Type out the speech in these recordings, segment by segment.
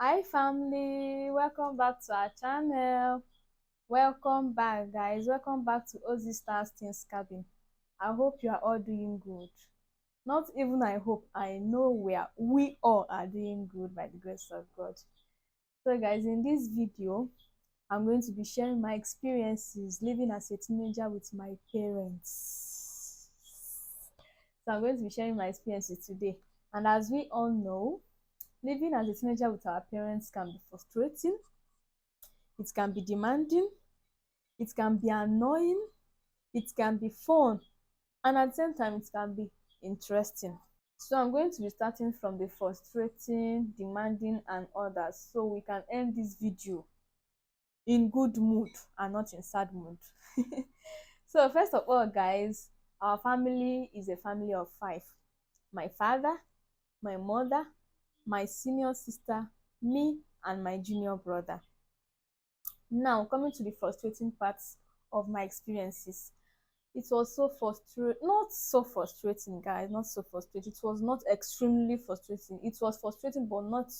Hi family, welcome back to our channel. Welcome back guys, welcome back to Ozzy Stars Things Cabin. I hope you are all doing good. Not even I hope, I know we all are doing good by the grace of God. So guys, in this video, I'm going to be sharing my experiences living as a teenager with my parents. So I'm going to be sharing my experiences today. And as we all know, living as a teenager with our parents can be frustrating, it can be demanding, it can be annoying, it can be fun, and at the same time, it can be interesting. So I'm going to be starting from the frustrating, demanding, and others so we can end this video in good mood and not in sad mood. So first of all, guys, our family is a family of five. My father, my mother, my senior sister, me, and my junior brother. Now, coming to the frustrating parts of my experiences, it was so frustrating, not so frustrating, guys, not so frustrating. It was not extremely frustrating. It was frustrating, but not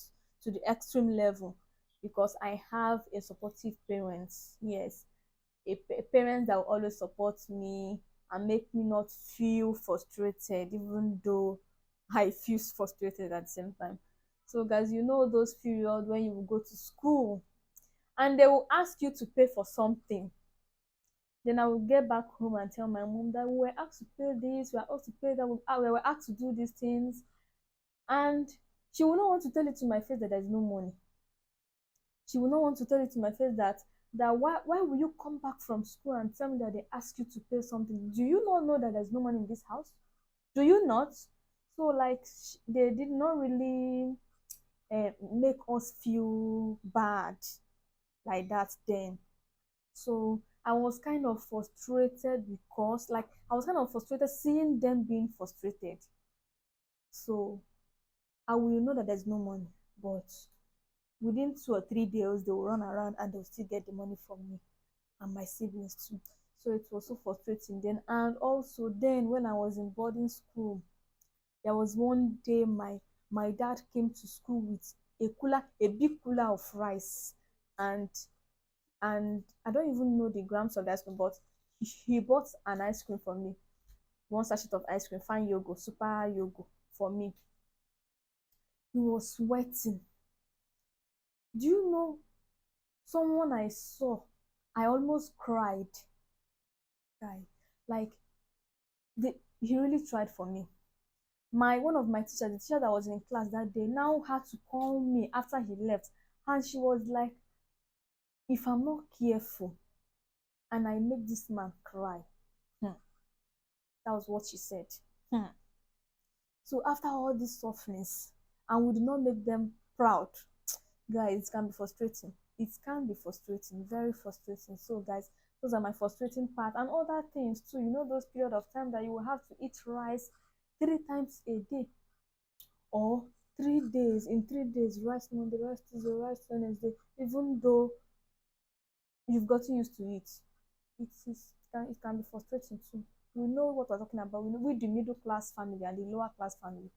to the extreme level because I have a supportive parents. Yes, a parent that will always support me and make me not feel frustrated, even though I feel frustrated at the same time. So, guys, you know those periods when you will go to school and they will ask you to pay for something. Then I will get back home and tell my mom that we were asked to pay this, we were asked to pay that, we were asked to do these things. And she will not want to tell it to my face that there's no money. She will not want to tell it to my face that why will you come back from school and tell me that they ask you to pay something? Do you not know that there's no money in this house? Do you not? So like they did not really make us feel bad like that then. So I was kind of frustrated because, like, I was kind of frustrated seeing them being frustrated. So I will know that there's no money, but within 2 or 3 days, they will run around and they'll still get the money from me and my siblings too. So it was so frustrating then. And also, then when I was in boarding school, there was one day my dad came to school with a big cooler of rice, and I don't even know the grams of the ice cream, but he bought an ice cream for me, one sachet of ice cream, fine yogo, super yogo for me. He was sweating. Do you know someone I saw? I almost cried. Guy, like he really tried for me. My one of my teachers, the teacher that was in class that day, now had to call me after he left, and she was like, "If I'm not careful, and I make this man cry," hmm, that was what she said. Hmm. So after all this softness, and we did not make them proud, guys, it can be frustrating. It can be frustrating, very frustrating. So guys, those are my frustrating part and other things too. You know those period of time that you will have to eat rice 3 times a day, or 3 days. In 3 days, rice Monday, rice Tuesday, rice Wednesday. Even though you've gotten used to it, it can be frustrating too. We know what we're talking about. We know with the middle class family and the lower class family.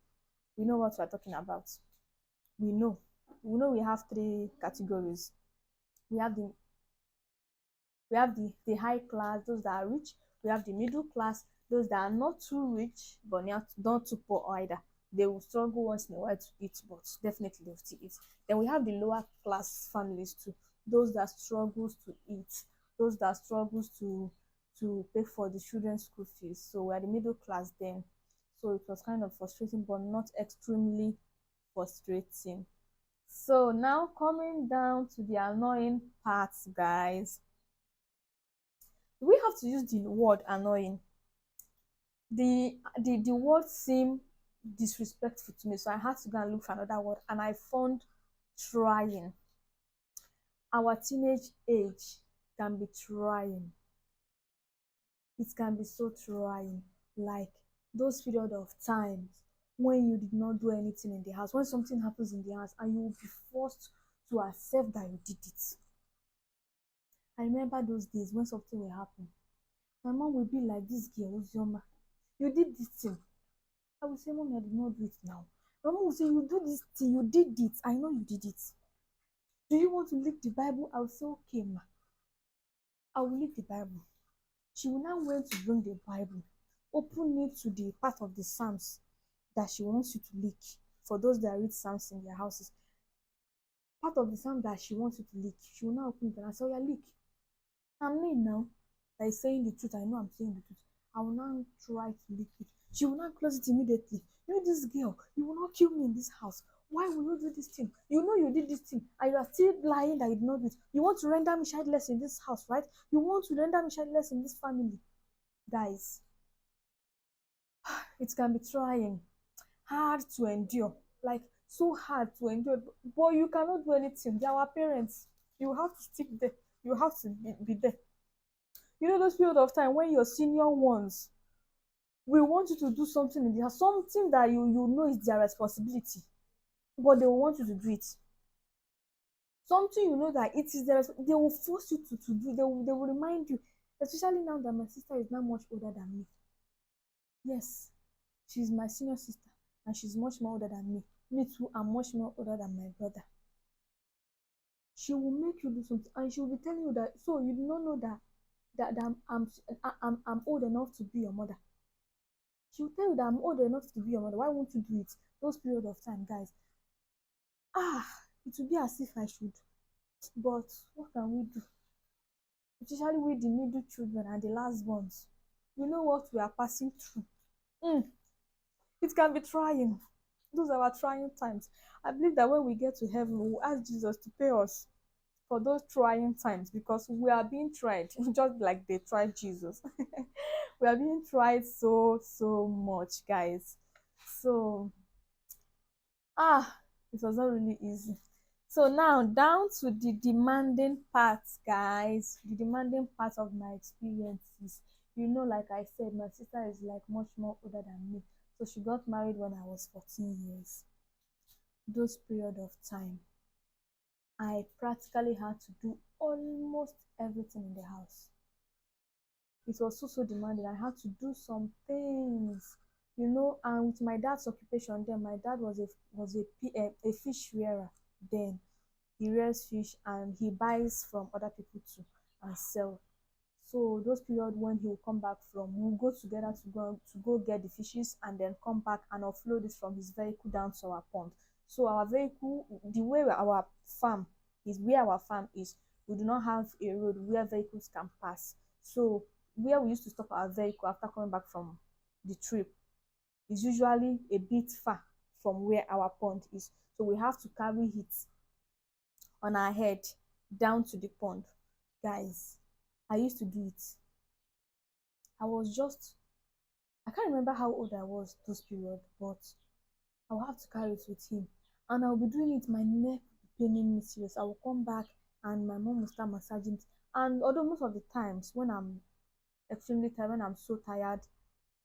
We know what we're talking about. We know. We know we have three categories. We have the high class, those that are rich. We have the middle class, those that are not too rich but not too poor either. They will struggle once in a while to eat, but definitely they'll still eat. Then we have the lower class families too, those that struggles to eat, those that struggles to pay for the children's school fees. So we're the middle class then. So it was kind of frustrating, but not extremely frustrating. So now coming down to the annoying parts, guys. We have to use the word annoying. The word seemed disrespectful to me, so I had to go and look for another word, and I found trying. Our teenage age can be trying. It can be so trying, like those period of times when you did not do anything in the house, when something happens in the house and you will be forced to accept that you did it. I remember those days when something will happen. My mom will be like, "This girl, Uzioma, you did this thing." I will say, "Mommy, I did not do it now." My mom will say, "You do this thing, you did it. I know you did it." Do you want to leak the Bible? I'll say, okay, ma, I will leak the Bible. She will now want to bring the Bible, open it to the part of the Psalms that she wants you to leak. For those that read Psalms in their houses, part of the Psalm that she wants you to leak, she will now open it and I say, oh yeah, leak. And me now, that is saying the truth, I know I'm saying the truth. I will now try to leak it. She will not close it immediately. You know, this girl, you will not kill me in this house. Why will you do this thing? You know you did this thing, and you are still lying that you did not do it. You want to render me childless in this house, right? You want to render me childless in this family. Guys, it can be trying, hard to endure, like so hard to endure. But you cannot do anything. They are our parents. You have to stick there. You have to be there. You know those period of time when your senior ones will want you to do something in the house, something that you know is their responsibility, but they will want you to do it. Something you know that it is their they will force you to do. They will remind you, especially now that my sister is now much older than me. Yes, she's my senior sister, and she's much more older than me. Me too, I'm much more older than my brother. She will make you do something, and she will be telling you that so you do not know that I'm old enough to be your mother. She will tell you that I'm old enough to be your mother. Why won't you do it? Those period of time, guys. It will be as if I should. But what can we do? Especially with the middle children and the last ones. You know what we are passing through. Mm, it can be trying. Those are our trying times. I believe that when we get to heaven, we will ask Jesus to pay us for those trying times because we are being tried, just like they tried Jesus. We are being tried so much, guys. So it was not really easy. So now down to the demanding part, guys. The demanding part of my experiences. You know, like I said, my sister is like much more older than me. So she got married when I was 14 years. Those period of time, I practically had to do almost everything in the house. It was so demanding. I had to do some things, you know. And with my dad's occupation, then my dad was a fish rearer. Then he rears fish and he buys from other people too and sell. So those period when he will come back from, we'll go together to go get the fishes and then come back and offload it from his vehicle down to our pond. So our vehicle, the way our farm where our farm is, we do not have a road where vehicles can pass. So where we used to stop our vehicle after coming back from the trip is usually a bit far from where our pond is. So we have to carry it on our head down to the pond. Guys, I used to do it. I was just, I can't remember how old I was those period, but I will have to carry it with him. And I'll be doing it, my neck will be paining me serious. I will come back and my mom will start massaging it. And although most of the times when I'm extremely tired, when I'm so tired,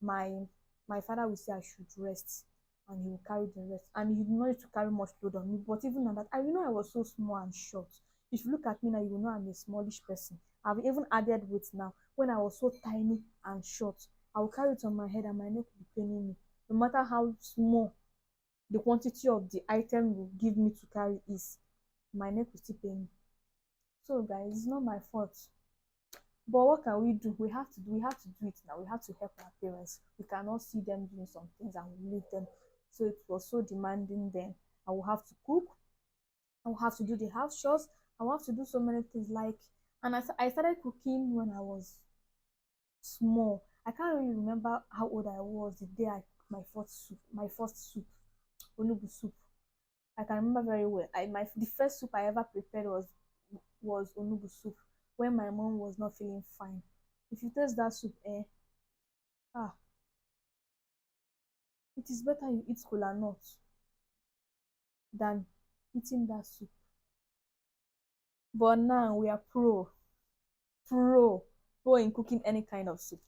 my my father will say I should rest and he will carry the rest. And he did not need to carry much load on me. But even on that, I know I was so small and short. If you look at me now, you will know I'm a smallish person. I've even added weight now. When I was so tiny and short, I will carry it on my head and my neck will be paining me. No matter how small the quantity of the item will give me to carry is, my neck will still pain me. So guys, it's not my fault. But what can we do? We have to do it now. We have to help our parents. We cannot see them doing some things and we leave them. So it was so demanding then. I will have to cook. I will have to do the house chores. I will have to do so many things like, and I started cooking when I was small. I can't really remember how old I was the day I cooked my first soup, onubu soup. I can remember very well. The first soup I ever prepared was onubu soup when my mom was not feeling fine. If you taste that soup, ah, it is better you eat kola nut than eating that soup. But now we are pro, pro in cooking any kind of soup.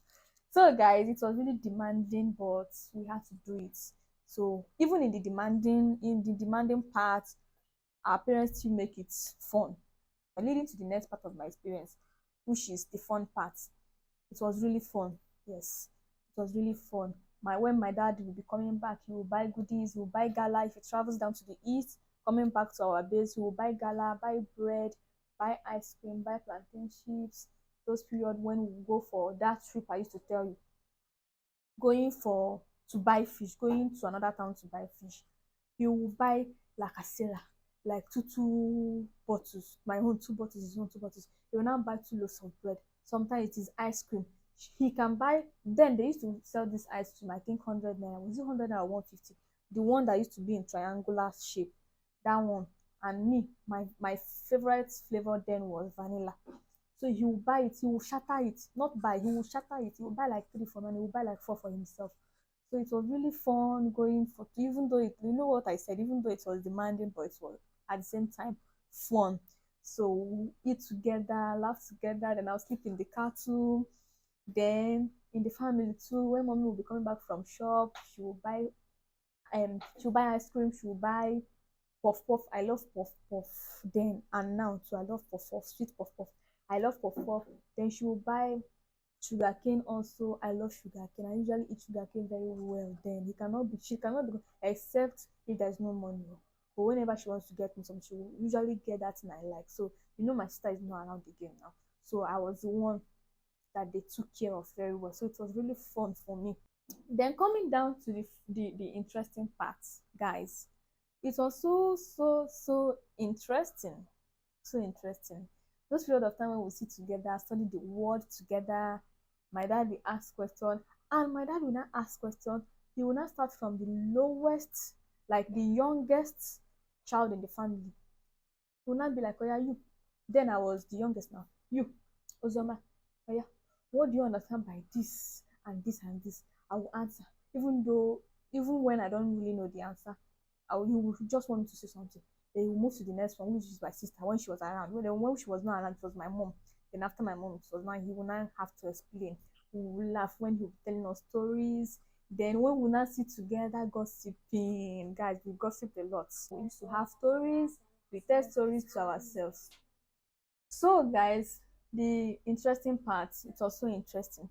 So guys, it was really demanding, but we had to do it. So even in the demanding part, our parents still make it fun. And leading to the next part of my experience, which is the fun part. It was really fun. Yes, it was really fun. When my dad will be coming back, he will buy goodies, he will buy gala if he travels down to the east, coming back to our base, we will buy gala, buy bread, buy ice cream, buy plantain chips. Those period when we go for that trip I used to tell you, going for to buy fish, going to another town to buy fish. You will buy lacasera, like two bottles. My own two bottles, his own two bottles. He will now buy two loaves of bread. Sometimes it is ice cream. He can buy. Then they used to sell this ice cream. I think 100 naira. Was it 100 naira or 150? The one that used to be in triangular shape. That one. And me, my favorite flavor then was vanilla. So he will buy it, he will shatter it, not buy, he will shatter it. He will buy like three for me, he will buy like four for himself. So it was really fun going for, even though it, you know what I said, even though it was demanding, but it was at the same time fun. So we eat together, laugh together, then I'll sleep in the car too. Then in the family too, when mommy will be coming back from shop, she'll buy ice cream, she'll buy puff puff. I love puff puff then and now too. I love puff puff, sweet puff puff. I love puff puff. Then she will buy sugarcane also. I love sugarcane. I usually eat sugarcane very well. Then she cannot be except if there's no money. But whenever she wants to get me something, she will usually get that thing I like. So my sister is not around again now. So I was the one that they took care of very well. So it was really fun for me. Then coming down to the interesting parts, guys. It was so interesting. So interesting. Those period of time when we sit together, study the word together, my dad will ask question, and my dad will not ask question. He will not start from the lowest, like the youngest child in the family. He will not be like, oh yeah, you. Then I was the youngest now. You, Ozoma, oh yeah, what do you understand by this and this and this? I will answer, even when I don't really know the answer. You will just want me to say something. Then you move to the next one, which is my sister when she was around. When she was not around, it was my mom. Then after my mom, it was now he will now have to explain. We will laugh when he will be telling us stories. Then when we now sit together gossiping, guys, we gossip a lot. We used to have stories. We tell stories to ourselves. So, guys, the interesting part, it's also interesting,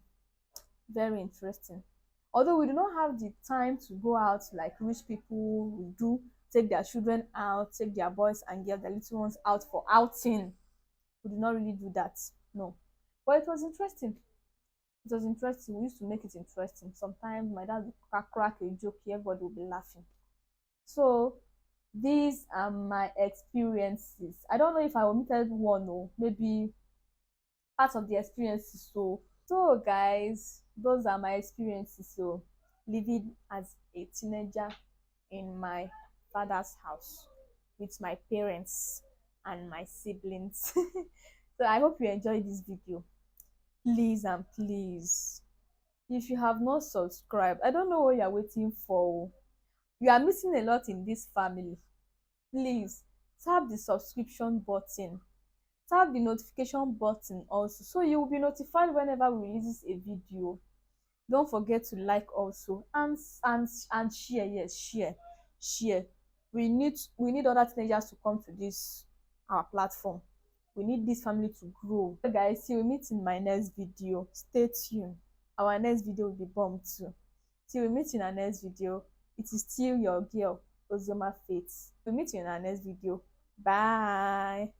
very interesting. Although we do not have the time to go out like rich people will do, take their children out, take their boys and girls, their little ones out for outing. We do not really do that. No. But it was interesting. It was interesting. We used to make it interesting. Sometimes my dad would crack a joke, everybody will be laughing. So these are my experiences. I don't know if I omitted one or maybe part of the experiences. So guys, those are my experiences. So living as a teenager in my father's house with my parents and my siblings. So I hope you enjoyed this video. Please and please, if you have not subscribed, I don't know what you're waiting for. You are missing a lot in this family. Please tap the subscription button, tap the notification button also, so you will be notified whenever we release a video. Don't forget to like also, and share. Yes, share. We need other teenagers to come to this our platform. We need this family to grow. So guys, see we meet in my next video. Stay tuned. Our next video will be bomb too. Till we meet in our next video, it is still your girl Ozioma Faith. We meet you in our next video. Bye.